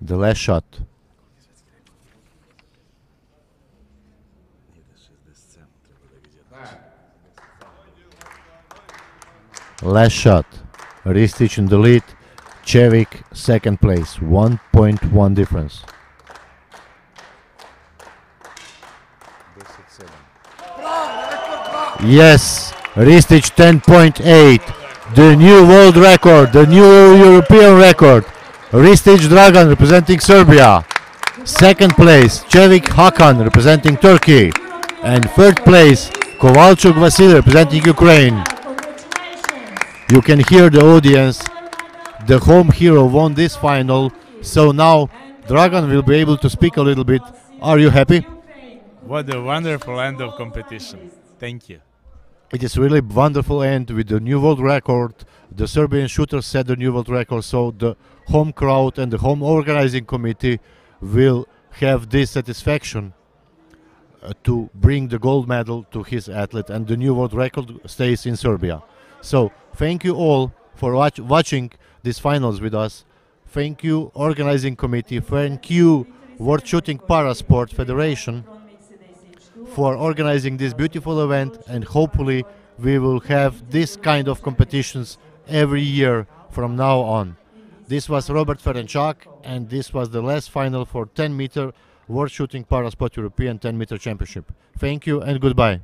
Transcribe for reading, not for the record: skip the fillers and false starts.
The last shot. Last shot. Ristic in the lead. Cevic second place. 1.1 difference. Yes, Ristic 10.8. The new world record, the new European record. Ristic Dragan representing Serbia. Second place, Cevic Hakan representing Turkey. And third place, Kovalchuk Vasily representing Ukraine. You can hear the audience. The home hero won this final. So now Dragan will be able to speak a little bit. Are you happy? What a wonderful end of competition. Thank you. It is really wonderful end with the new world record. The Serbian shooters set the new world record, so the home crowd and the home organizing committee will have this satisfaction to bring the gold medal to his athlete, and the new world record stays in Serbia. So thank you all for watching these finals with us. Thank you organizing committee. Thank you World Shooting Parasport Federation for organizing this beautiful event, and hopefully we will have this kind of competitions every year from now on. This was Robert Ferenczak, and this was the last final for 10-meter World Shooting Parasport European 10-meter Championship. Thank you and goodbye.